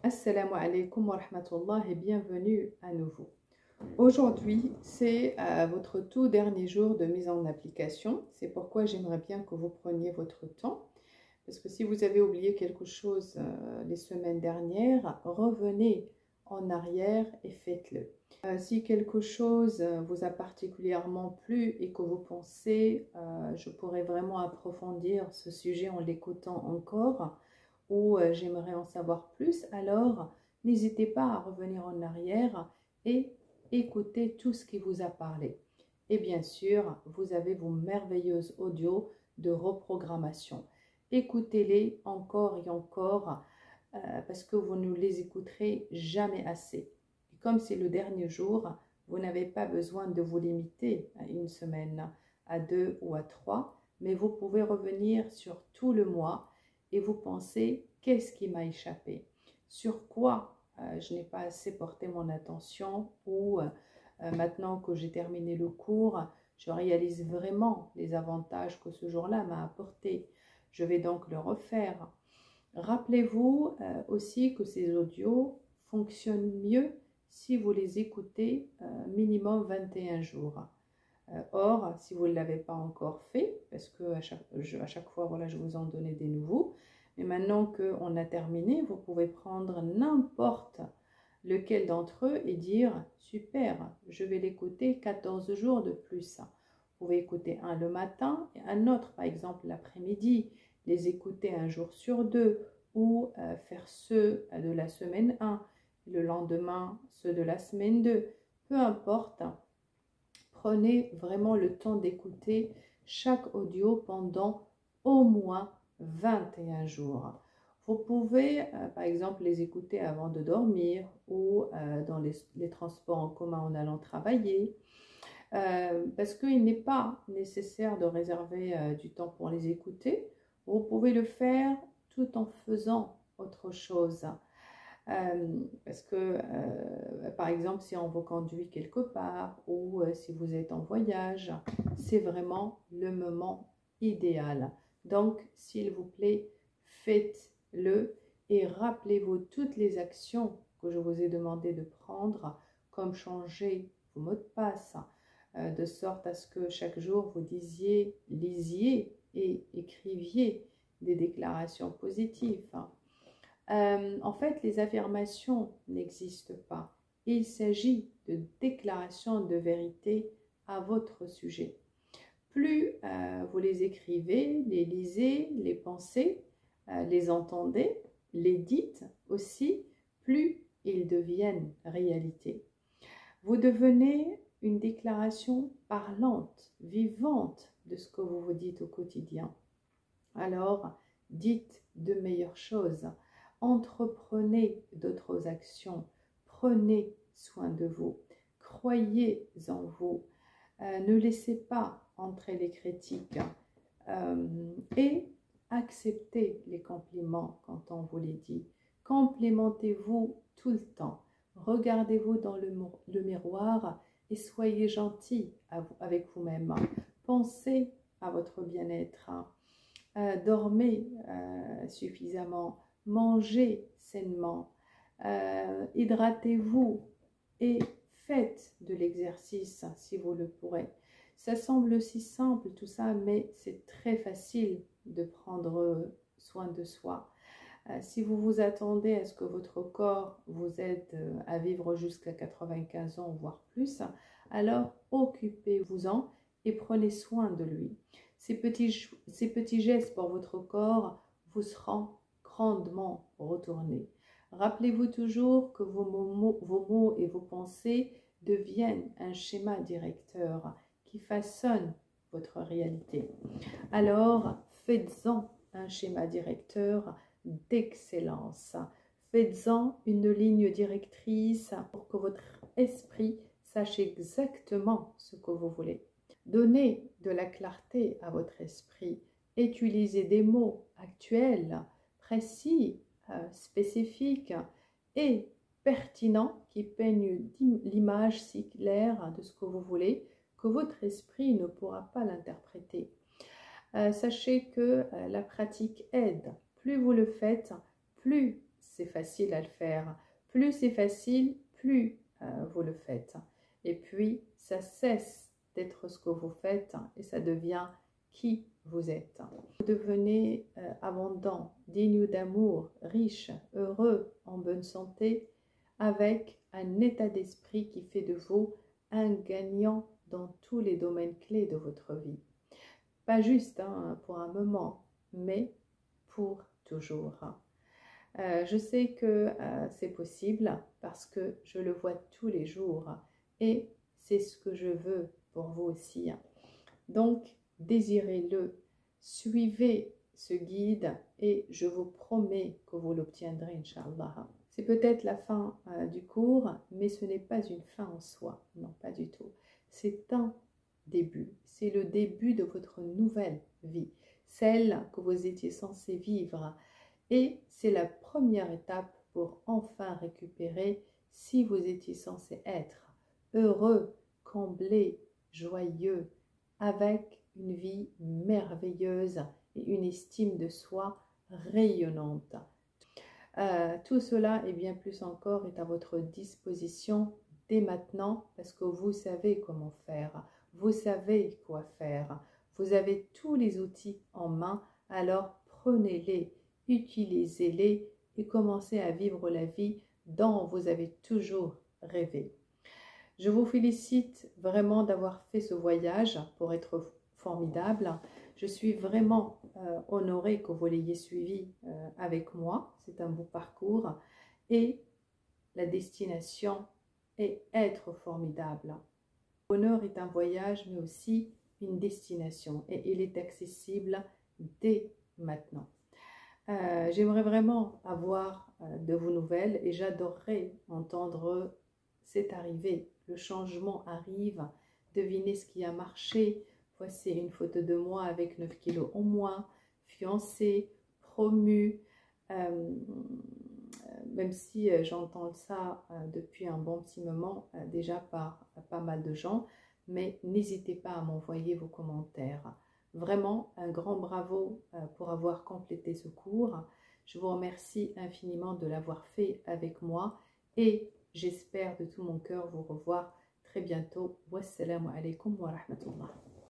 Assalamu alaikum wa rahmatullah et bienvenue à nouveau. Aujourd'hui, c'est votre tout dernier jour de mise en application. C'est pourquoi j'aimerais bien que vous preniez votre temps. Parce que si vous avez oublié quelque chose les semaines dernières, revenez en arrière et faites-le. Si quelque chose vous a particulièrement plu et que vous pensez, je pourrais vraiment approfondir ce sujet en l'écoutant encore, ou j'aimerais en savoir plus, alors n'hésitez pas à revenir en arrière et écouter tout ce qui vous a parlé. Et bien sûr, vous avez vos merveilleuses audios de reprogrammation. Écoutez-les encore et encore parce que vous ne les écouterez jamais assez. Et comme c'est le dernier jour, vous n'avez pas besoin de vous limiter à une semaine, à 2 ou à 3, mais vous pouvez revenir sur tout le mois et vous pensez qu'est-ce qui m'a échappé, sur quoi je n'ai pas assez porté mon attention ou maintenant que j'ai terminé le cours, je réalise vraiment les avantages que ce jour-là m'a apporté. Je vais donc le refaire. Rappelez-vous aussi que ces audios fonctionnent mieux si vous les écoutez minimum 21 jours. Or, si vous ne l'avez pas encore fait, parce que à chaque fois, voilà, je vous en donnais des nouveaux, mais maintenant qu'on a terminé, vous pouvez prendre n'importe lequel d'entre eux et dire « Super, je vais l'écouter 14 jours de plus ». Vous pouvez écouter un le matin et un autre, par exemple, l'après-midi, les écouter un jour sur deux ou faire ceux de la semaine 1, le lendemain, ceux de la semaine 2, peu importe. Prenez vraiment le temps d'écouter chaque audio pendant au moins 21 jours. Vous pouvez, par exemple, les écouter avant de dormir ou dans les transports en commun en allant travailler. Parce qu'il n'est pas nécessaire de réserver du temps pour les écouter. Vous pouvez le faire tout en faisant autre chose. Parce que, par exemple, si on vous conduit quelque part ou si vous êtes en voyage, c'est vraiment le moment idéal. Donc, s'il vous plaît, faites-le et rappelez-vous toutes les actions que je vous ai demandé de prendre, comme changer vos mots de passe, de sorte à ce que chaque jour vous disiez, lisiez et écriviez des déclarations positives. En fait, les affirmations n'existent pas. Il s'agit de déclarations de vérité à votre sujet. Plus vous les écrivez, les lisez, les pensez, les entendez, les dites aussi, plus ils deviennent réalité. Vous devenez une déclaration parlante, vivante de ce que vous vous dites au quotidien. Alors, dites de meilleures choses. Entreprenez d'autres actions, prenez soin de vous, croyez en vous, ne laissez pas entrer les critiques et acceptez les compliments quand on vous les dit. Complimentez-vous tout le temps, regardez-vous dans le miroir et soyez gentil avec vous-même. Pensez à votre bien-être, dormez suffisamment. Mangez sainement, hydratez-vous et faites de l'exercice si vous le pourrez. Ça semble si simple tout ça, mais c'est très facile de prendre soin de soi. Si vous vous attendez à ce que votre corps vous aide à vivre jusqu'à 95 ans, voire plus, alors occupez-vous-en et prenez soin de lui. Ces petits gestes pour votre corps vous seront grandement retournés. Rappelez-vous toujours que vos mots et vos pensées deviennent un schéma directeur qui façonne votre réalité. Alors, faites-en un schéma directeur d'excellence. Faites-en une ligne directrice pour que votre esprit sache exactement ce que vous voulez. Donnez de la clarté à votre esprit. Utilisez des mots actuels, précis, spécifiques et pertinents qui peignent l'image si claire de ce que vous voulez que votre esprit ne pourra pas l'interpréter. Sachez que la pratique aide. Plus vous le faites, plus c'est facile à le faire. Plus c'est facile, plus vous le faites. Et puis, ça cesse d'être ce que vous faites et ça devient qui vous êtes. Vous devenez abondant, digne d'amour, riche, heureux, en bonne santé, avec un état d'esprit qui fait de vous un gagnant dans tous les domaines clés de votre vie. Pas juste pour un moment, mais pour toujours. Je sais que c'est possible parce que je le vois tous les jours et c'est ce que je veux pour vous aussi. Donc, désirez-le, suivez ce guide et je vous promets que vous l'obtiendrez, Inch'Allah. C'est peut-être la fin du cours, mais ce n'est pas une fin en soi, non, pas du tout. C'est un début, c'est le début de votre nouvelle vie, celle que vous étiez censé vivre. Et c'est la première étape pour enfin récupérer si vous étiez censé être heureux, comblé, joyeux, avec une vie merveilleuse et une estime de soi rayonnante. Tout cela et bien plus encore est à votre disposition dès maintenant parce que vous savez comment faire, vous savez quoi faire, vous avez tous les outils en main, alors prenez-les, utilisez-les et commencez à vivre la vie dont vous avez toujours rêvé. Je vous félicite vraiment d'avoir fait ce voyage pour être formidable. Je suis vraiment honorée que vous l'ayez suivi avec moi. C'est un beau parcours et la destination est être formidable. Le bonheur est un voyage mais aussi une destination et il est accessible dès maintenant. J'aimerais vraiment avoir de vos nouvelles et j'adorerais entendre cette arrivée. Le changement arrive, devinez ce qui a marché. Voici une photo de moi avec 9 kilos en moins, fiancée, promue. Même si j'entends ça depuis un bon petit moment, déjà par pas mal de gens, mais n'hésitez pas à m'envoyer vos commentaires. Vraiment, un grand bravo pour avoir complété ce cours. Je vous remercie infiniment de l'avoir fait avec moi et j'espère de tout mon cœur vous revoir très bientôt. Wassalamu alaikum wa rahmatullah.